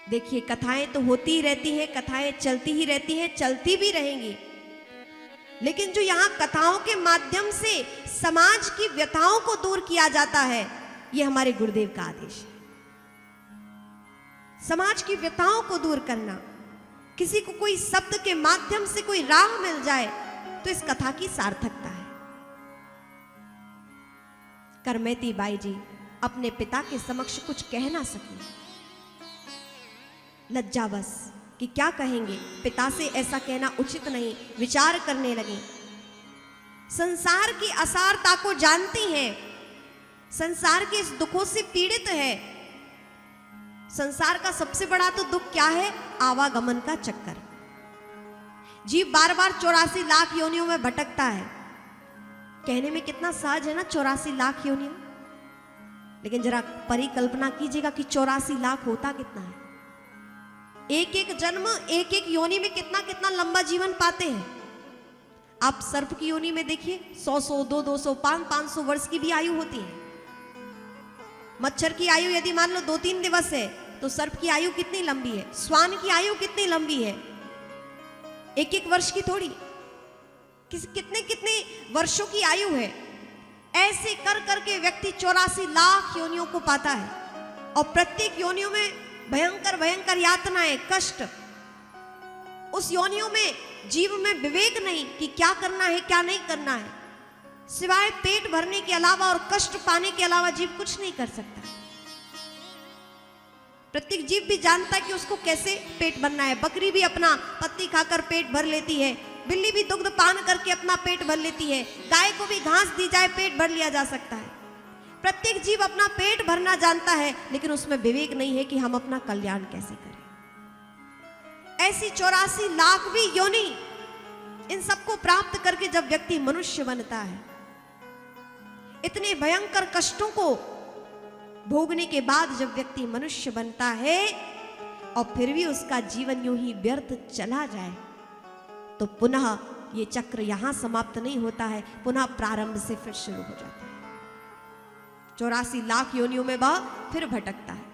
देखिए, कथाएं तो होती ही रहती हैं, कथाएं चलती ही रहती हैं, चलती भी रहेंगी, लेकिन जो यहाँ कथाओं के माध्यम से समाज की व्यथाओं को दूर किया जाता है, ये हमारे गुरुदेव का आदेश है। समाज की व्यथाओं को दूर करना, किसी को कोई शब्द के माध्यम से कोई राह मिल जाए तो इस कथा की सार्थकता है। करमैती बाई जी अपने पिता के समक्ष कुछ कह ना सकी, लज्जावश कि क्या कहेंगे, पिता से ऐसा कहना उचित नहीं, विचार करने लगे। संसार की असारता को जानती हैं, संसार के इस दुखों से पीड़ित है। संसार का सबसे बड़ा तो दुख क्या है? आवागमन का चक्कर। जीव बार बार 84 लाख योनियों में भटकता है। कहने में कितना सहज है ना, 84 लाख योनियों, लेकिन जरा परिकल्पना कीजिएगा कि 84 लाख होता कितना है। एक एक जन्म, एक एक योनि में कितना कितना लंबा जीवन पाते हैं। आप सर्प की योनि में देखिए, 100 200 500 वर्ष की भी आयु होती है। मच्छर की आयु यदि मान लो 2-3 दिवस है, तो सर्प की आयु कितनी लंबी है, श्वान की आयु कितनी लंबी है, एक वर्ष की थोड़ी, कितने कितने वर्षों की आयु है। ऐसे कर करके व्यक्ति 84 लाख योनियों को पाता है, और प्रत्येक योनियों में भयंकर भयंकर यातनाएं, कष्ट। उस योनियों में जीव में विवेक नहीं कि क्या करना है क्या नहीं करना है, सिवाय पेट भरने के अलावा और कष्ट पाने के अलावा जीव कुछ नहीं कर सकता। प्रत्येक जीव भी जानता है कि उसको कैसे पेट भरना है। बकरी भी अपना पत्ती खाकर पेट भर लेती है, बिल्ली भी दुग्ध पान करके अपना पेट भर लेती है, गाय को भी घास दी जाए पेट भर लिया जा सकता है। प्रत्येक जीव अपना पेट भरना जानता है, लेकिन उसमें विवेक नहीं है कि हम अपना कल्याण कैसे करें। ऐसी 84 लाख भी योनि, इन सबको प्राप्त करके जब व्यक्ति मनुष्य बनता है, इतने भयंकर कष्टों को भोगने के बाद जब व्यक्ति मनुष्य बनता है और फिर भी उसका जीवन यूं ही व्यर्थ चला जाए, तो पुनः ये चक्र यहां समाप्त नहीं होता है, पुनः प्रारंभ से फिर शुरू हो जाता है। 84 लाख योनियों में वह फिर भटकता है।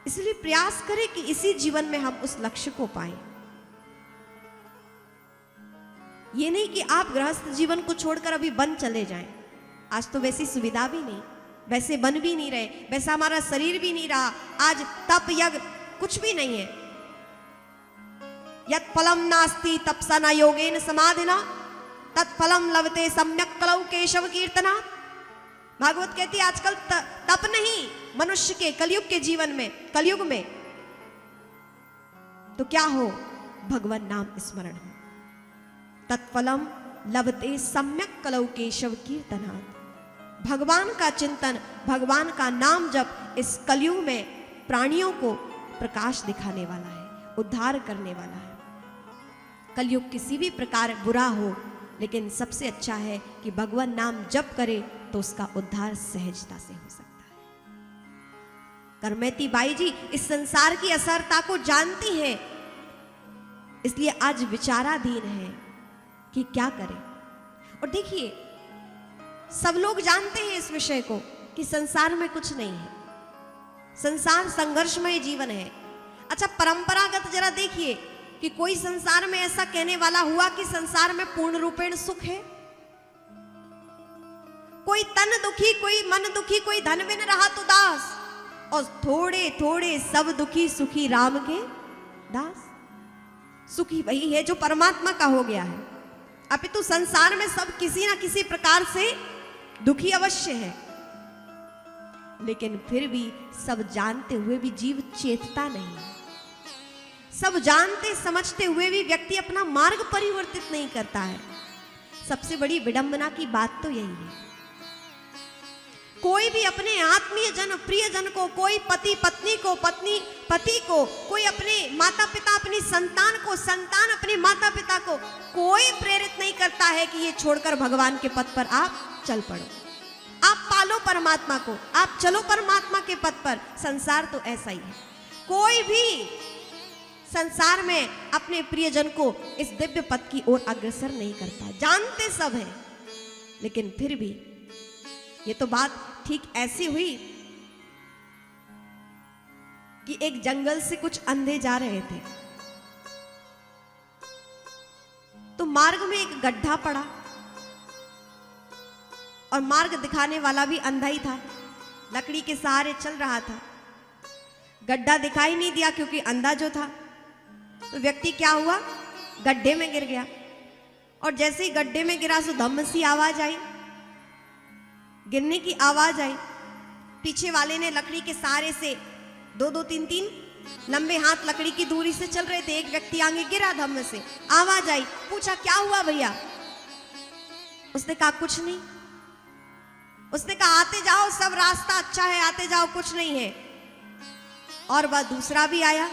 इसलिए प्रयास करें कि इसी जीवन में हम उस लक्ष्य को पाएं। ये नहीं कि आप गृहस्थ जीवन को छोड़कर अभी वन चले जाएं। आज तो वैसी सुविधा भी नहीं, वैसे बन भी नहीं रहे, वैसा हमारा शरीर भी नहीं रहा। आज तप यज्ञ कुछ भी नहीं है। यत् फलम नास्ति तपसा योगेन समाधिना तत्फलम लभते सम्यक कलौ केशव कीर्तना। भागवत कहती है आजकल तप नहीं मनुष्य के, कलयुग के जीवन में, कलयुग में तो क्या हो? भगवान नाम स्मरण हो। तत्फलम लभते सम्यक कलौ केशव कीर्तना। भगवान का चिंतन, भगवान का नाम जप इस कलयुग में प्राणियों को प्रकाश दिखाने वाला है, उद्धार करने वाला है। कलयुग किसी भी प्रकार बुरा हो, लेकिन सबसे अच्छा है कि भगवान नाम जप करे तो उसका उद्धार सहजता से हो सकता है। करमैती बाई जी इस संसार की असरता को जानती हैं, इसलिए आज विचाराधीन है कि क्या करें। और देखिए, सब लोग जानते हैं इस विषय को कि संसार में कुछ नहीं है, संसार संघर्षमय जीवन है। अच्छा, परंपरागत जरा देखिए कि कोई संसार में ऐसा कहने वाला हुआ कि संसार में पूर्ण रूपेण सुख है? कोई तन दुखी, कोई मन दुखी, कोई धन बिन रहा तो दास, और थोड़े थोड़े सब दुखी सुखी राम के दास। सुखी वही है जो परमात्मा का हो गया है, अपितु संसार में सब किसी ना किसी प्रकार से दुखी अवश्य है। लेकिन फिर भी सब जानते हुए भी जीव चेतता नहीं, सब जानते समझते हुए भी व्यक्ति अपना मार्ग परिवर्तित नहीं करता है। सबसे बड़ी विडंबना की बात तो यही है। कोई भी अपने आत्मीय जन, प्रिय जन को, कोई पति पत्नी को, पत्नी पति को, कोई अपने माता पिता, अपनी संतान को, संतान अपने माता पिता को, कोई प्रेरित नहीं करता है कि ये छोड़कर भगवान के पथ पर आप चल पड़ो, आप पालो परमात्मा को, आप चलो परमात्मा के पथ पर। संसार तो ऐसा ही है। कोई भी संसार में अपने प्रियजन को इस दिव्य पथ की ओर अग्रसर नहीं करता। जानते सब हैं, लेकिन फिर भी ये तो बात ठीक ऐसी हुई कि एक जंगल से कुछ अंधे जा रहे थे, तो मार्ग में एक गड्ढा पड़ा और मार्ग दिखाने वाला भी अंधा ही था, लकड़ी के सहारे चल रहा था। गड्ढा दिखाई नहीं दिया क्योंकि अंधा जो था। तो व्यक्ति क्या हुआ, गड्ढे में गिर गया, और जैसे ही गड्ढे में गिरा सो धम्म सी आवाज आई, गिरने की आवाज आई। पीछे वाले ने लकड़ी के सहारे से दो दो तीन तीन लंबे हाथ लकड़ी की दूरी से चल रहे थे। एक व्यक्ति आगे गिरा, धम्म से आवाज आई, पूछा क्या हुआ भैया? उसने कहा कुछ नहीं। उसने कहा आते जाओ, सब रास्ता अच्छा है, आते जाओ, कुछ नहीं है। और वह दूसरा भी आया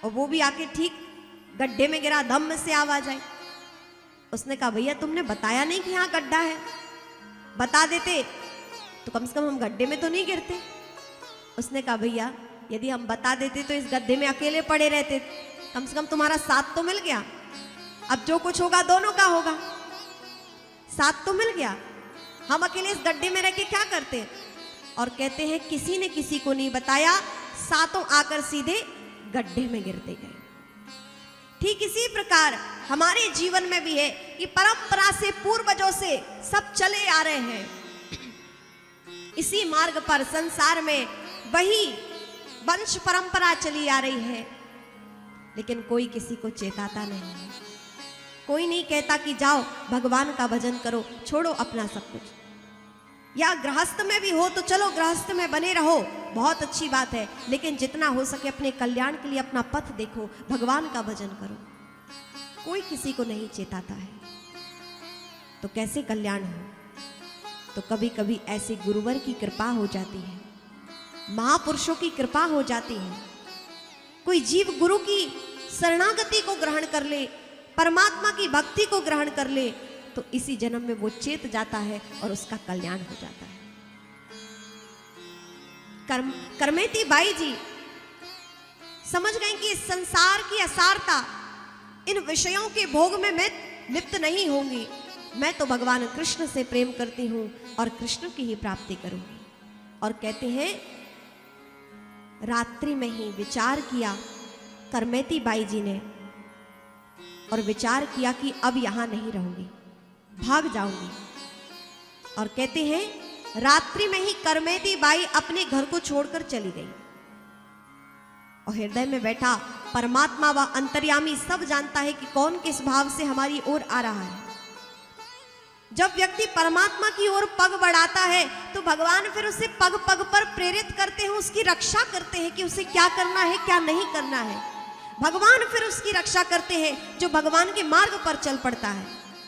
और वो भी आके ठीक गड्ढे में गिरा, धम्म से आवाज आई। उसने कहा भैया तुमने बताया नहीं कि यहाँ गड्ढा है, बता देते तो कम से कम हम गड्ढे में तो नहीं गिरते। उसने कहा भैया यदि हम बता देते तो इस गड्ढे में अकेले पड़े रहते, कम से कम तुम्हारा साथ तो मिल गया। अब जो कुछ होगा दोनों का होगा, साथ तो मिल गया। हम अकेले इस गड्ढे में रह के क्या करते? और कहते हैं किसी ने किसी को नहीं बताया, सातों आकर सीधे गड्ढे में गिरते गए। ठीक इसी प्रकार हमारे जीवन में भी है कि परंपरा से, पूर्वजों से सब चले आ रहे हैं इसी मार्ग पर। संसार में वही वंश परंपरा चली आ रही है, लेकिन कोई किसी को चेताता नहीं है। कोई नहीं कहता कि जाओ भगवान का भजन करो, छोड़ो अपना सब कुछ। या गृहस्थ में भी हो तो चलो गृहस्थ में बने रहो, बहुत अच्छी बात है, लेकिन जितना हो सके अपने कल्याण के लिए अपना पथ देखो, भगवान का भजन करो। कोई किसी को नहीं चेताता है, तो कैसे कल्याण हो? तो कभी कभी ऐसे गुरुवर की कृपा हो जाती है, महापुरुषों की कृपा हो जाती है। कोई जीव गुरु की शरणागति को ग्रहण कर ले, परमात्मा की भक्ति को ग्रहण कर ले, तो इसी जन्म में वो चेत जाता है और उसका कल्याण हो जाता है। करमेती बाई जी समझ गए कि इस संसार की असारता, इन विषयों के भोग में मैं लिप्त नहीं होंगी। मैं तो भगवान कृष्ण से प्रेम करती हूं और कृष्ण की ही प्राप्ति करूंगी। और कहते हैं रात्रि में ही विचार किया करमेती बाई जी ने, और विचार किया कि अब यहां नहीं रहूंगी, भाग जाऊंगी। और कहते हैं रात्रि में ही करमेती बाई अपने घर को छोड़कर चली गई और हृदय में बैठा परमात्मा व अंतर्यामी सब जानता है कि कौन किस भाव से हमारी ओर आ रहा है। जब व्यक्ति परमात्मा की ओर पग बढ़ाता है तो भगवान फिर उसे पग पग पर प्रेरित करते हैं, उसकी रक्षा करते हैं कि उसे क्या करना है क्या नहीं करना है। भगवान फिर उसकी रक्षा करते हैं जो भगवान के मार्ग पर चल पड़ता है।